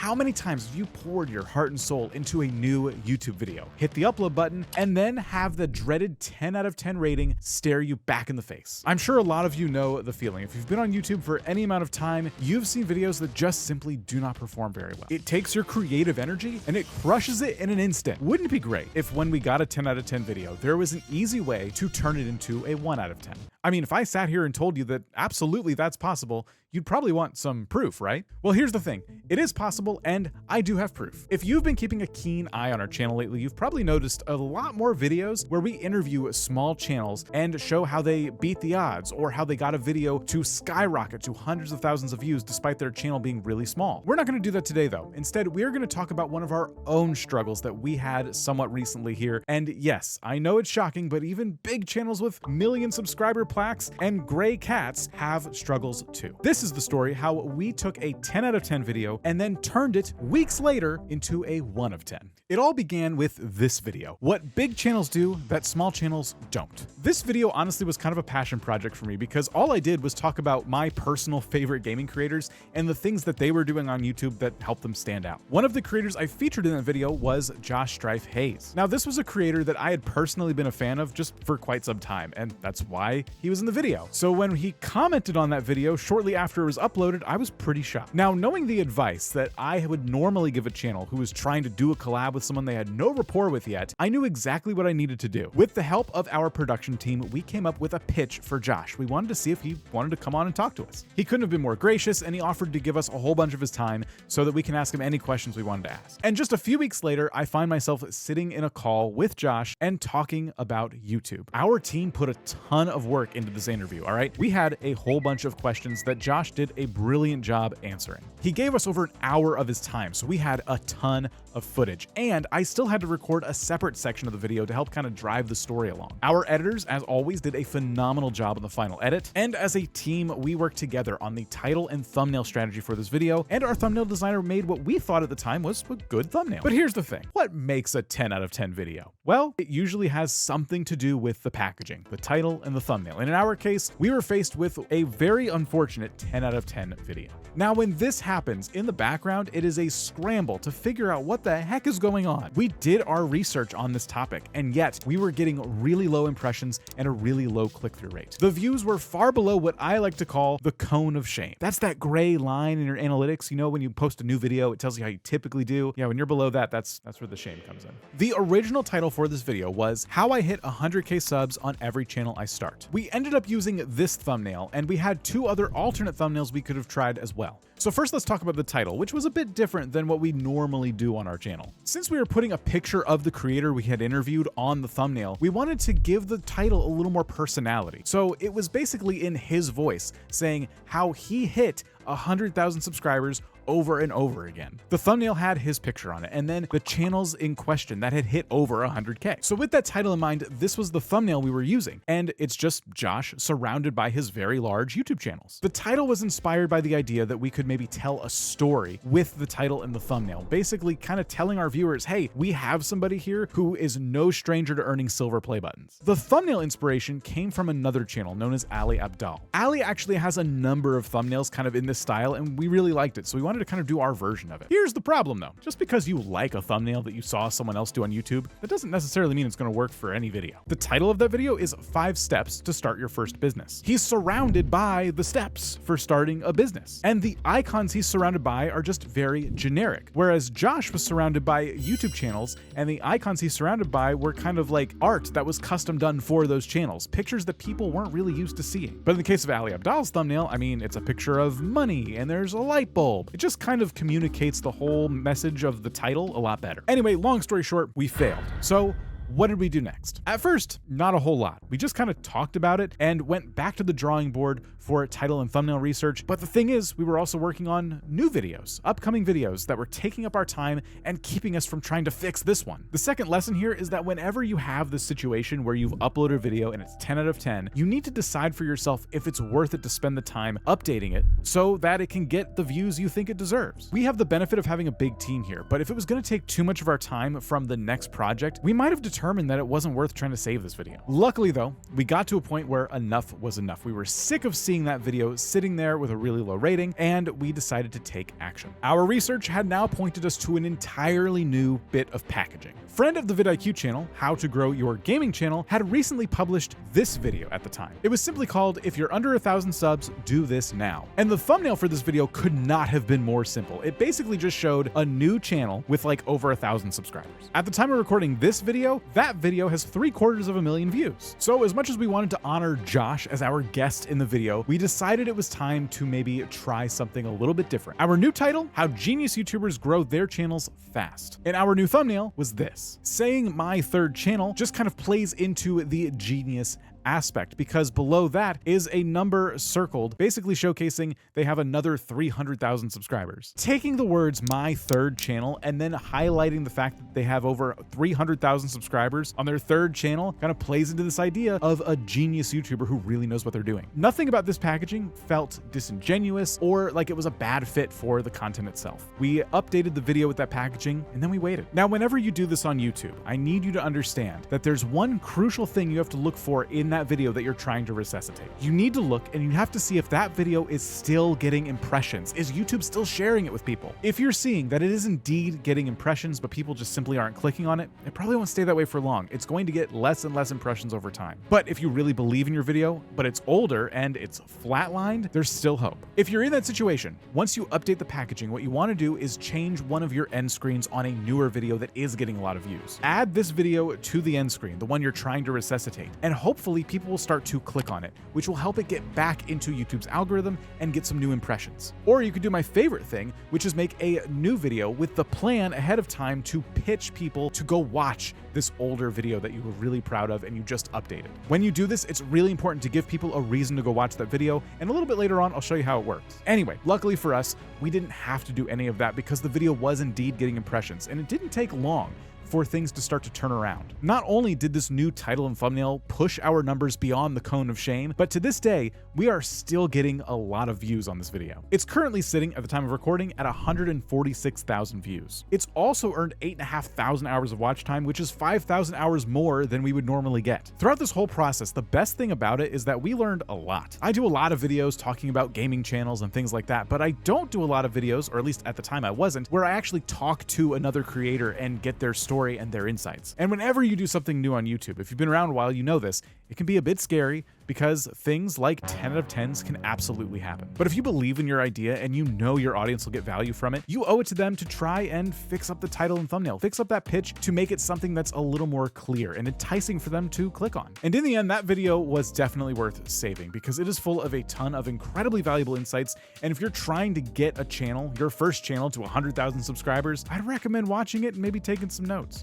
How many times have you poured your heart and soul into a new YouTube video, hit the upload button, and then have the dreaded 10 out of 10 rating stare you back in the face? I'm sure a lot of you know the feeling. If you've been on YouTube for any amount of time, you've seen videos that just simply do not perform very well. It takes your creative energy and it crushes it in an instant. Wouldn't it be great if when we got a 10 out of 10 video, there was an easy way to turn it into a 1 out of 10? I mean, if I sat here and told you that absolutely that's possible, you'd probably want some proof, right? Well, here's the thing. It is possible, and I do have proof. If you've been keeping a keen eye on our channel lately, you've probably noticed a lot more videos where we interview small channels and show how they beat the odds or how they got a video to skyrocket to hundreds of thousands of views despite their channel being really small. We're not going to do that today, though. Instead, we are going to talk about one of our own struggles that we had somewhat recently here. And yes, I know it's shocking, but even big channels with million subscriber plaques and gray cats have struggles too. This is the story how we took a 10 out of 10 video and then turned it weeks later into a 1 of 10. It all began with this video. What big channels do that small channels don't. This video honestly was kind of a passion project for me because all I did was talk about my personal favorite gaming creators and the things that they were doing on YouTube that helped them stand out. One of the creators I featured in that video was Josh Strife Hayes. Now, this was a creator that I had personally been a fan of just for quite some time, and that's why he was in the video. So when he commented on that video shortly after it was uploaded, I was pretty shocked. Now, knowing the advice that I would normally give a channel who was trying to do a collab with someone they had no rapport with yet, I knew exactly what I needed to do. With the help of our production team, we came up with a pitch for Josh. We wanted to see if he wanted to come on and talk to us. He couldn't have been more gracious, and he offered to give us a whole bunch of his time so that we can ask him any questions we wanted to ask. And just a few weeks later, I find myself sitting in a call with Josh and talking about YouTube. Our team put a ton of work into this interview, all right? We had a whole bunch of questions that Josh did a brilliant job answering. He gave us over an hour of his time, so we had a ton of footage, and I still had to record a separate section of the video to help kind of drive the story along. Our editors, as always, did a phenomenal job on the final edit, and as a team, we worked together on the title and thumbnail strategy for this video, and our thumbnail designer made what we thought at the time was a good thumbnail. But here's the thing. What makes a 10 out of 10 video? Well, it usually has something to do with the packaging, the title, and the thumbnail. And in our case, we were faced with a very unfortunate 10 out of 10 video. Now, when this happens, in the background, it is a scramble to figure out what the heck is going on. We did our research on this topic, and yet we were getting really low impressions and a really low click-through rate. The views were far below what I like to call the cone of shame. That's that gray line in your analytics. You know, when you post a new video, it tells you how you typically do. Yeah, when you're below that, that's where the shame comes in. The original title for this video was How I Hit 100K Subs on Every Channel I Start. We ended up using this thumbnail, and we had two other alternate thumbnails we could have tried as well. So first, let's talk about the title, which was a bit different than what we normally do on our channel. Since we were putting a picture of the creator we had interviewed on the thumbnail, we wanted to give the title a little more personality. So it was basically in his voice saying how he hit 100,000 subscribers over and over again. The thumbnail had his picture on it, and then the channels in question that had hit over 100K. So with that title in mind, this was the thumbnail we were using, and it's just Josh surrounded by his very large YouTube channels. The title was inspired by the idea that we could maybe tell a story with the title and the thumbnail, basically kind of telling our viewers, hey, we have somebody here who is no stranger to earning silver play buttons. The thumbnail inspiration came from another channel known as Ali Abdal. Ali actually has a number of thumbnails kind of in this style, and we really liked it, so we wanted to kind of do our version of it. Here's the problem though. Just because you like a thumbnail that you saw someone else do on YouTube, that doesn't necessarily mean it's going to work for any video. The title of that video is 5 Steps to Start Your First Business. He's surrounded by the steps for starting a business, and the icons he's surrounded by are just very generic. Whereas Josh was surrounded by YouTube channels, and the icons he's surrounded by were kind of like art that was custom done for those channels, pictures that people weren't really used to seeing. But in the case of Ali Abdal's thumbnail, I mean, it's a picture of money and there's a light bulb. It just kind of communicates the whole message of the title a lot better. Anyway, long story short, we failed. So what did we do next? At first, not a whole lot. We just kind of talked about it and went back to the drawing board for title and thumbnail research. But the thing is, we were also working on new videos, upcoming videos that were taking up our time and keeping us from trying to fix this one. The second lesson here is that whenever you have this situation where you've uploaded a video and it's 10 out of 10, you need to decide for yourself if it's worth it to spend the time updating it so that it can get the views you think it deserves. We have the benefit of having a big team here, but if it was going to take too much of our time from the next project, we might have determined that it wasn't worth trying to save this video. Luckily though, we got to a point where enough was enough. We were sick of seeing that video sitting there with a really low rating, and we decided to take action. Our research had now pointed us to an entirely new bit of packaging. Friend of the vidIQ channel, How to Grow Your Gaming Channel, had recently published this video at the time. It was simply called, "If you're under 1,000 subs, do this now." And the thumbnail for this video could not have been more simple. It basically just showed a new channel with like over 1,000 subscribers. At the time of recording this video, that video has 750,000 views. So as much as we wanted to honor Josh as our guest in the video, we decided it was time to maybe try something a little bit different. Our new title, How Genius YouTubers Grow Their Channels Fast. And our new thumbnail was this. Saying my third channel just kind of plays into the genius aspect, because below that is a number circled, basically showcasing they have another 300,000 subscribers. Taking the words "my third channel" and then highlighting the fact that they have over 300,000 subscribers on their third channel kind of plays into this idea of a genius YouTuber who really knows what they're doing. Nothing about this packaging felt disingenuous or like it was a bad fit for the content itself. We updated the video with that packaging and then we waited. Now, whenever you do this on YouTube, I need you to understand that there's one crucial thing you have to look for in that video that you're trying to resuscitate. You need to look and you have to see if that video is still getting impressions. Is YouTube still sharing it with people? If you're seeing that it is indeed getting impressions, but people just simply aren't clicking on it, it probably won't stay that way for long. It's going to get less and less impressions over time. But if you really believe in your video, but it's older and it's flatlined, there's still hope. If you're in that situation, once you update the packaging, what you want to do is change one of your end screens on a newer video that is getting a lot of views. Add this video to the end screen, the one you're trying to resuscitate, and hopefully people will start to click on it, which will help it get back into YouTube's algorithm and get some new impressions. Or you could do my favorite thing, which is make a new video with the plan ahead of time to pitch people to go watch this older video that you were really proud of and you just updated. When you do this, it's really important to give people a reason to go watch that video, and a little bit later on, I'll show you how it works. Anyway, luckily for us, we didn't have to do any of that because the video was indeed getting impressions, and it didn't take long for things to start to turn around. Not only did this new title and thumbnail push our numbers beyond the cone of shame, but to this day, we are still getting a lot of views on this video. It's currently sitting at the time of recording at 146,000 views. It's also earned 8,500 hours of watch time, which is 5,000 hours more than we would normally get. Throughout this whole process, the best thing about it is that we learned a lot. I do a lot of videos talking about gaming channels and things like that, but I don't do a lot of videos, or at least at the time I wasn't, where I actually talk to another creator and get their story and their insights. And whenever you do something new on YouTube, if you've been around a while, you know this, it can be a bit scary because things like 10 out of 10s can absolutely happen. But if you believe in your idea and you know your audience will get value from it, you owe it to them to try and fix up the title and thumbnail, fix up that pitch to make it something that's a little more clear and enticing for them to click on. And in the end, that video was definitely worth saving because it is full of a ton of incredibly valuable insights. And if you're trying to get a channel, your first channel, to 100,000 subscribers, I'd recommend watching it and maybe taking some notes.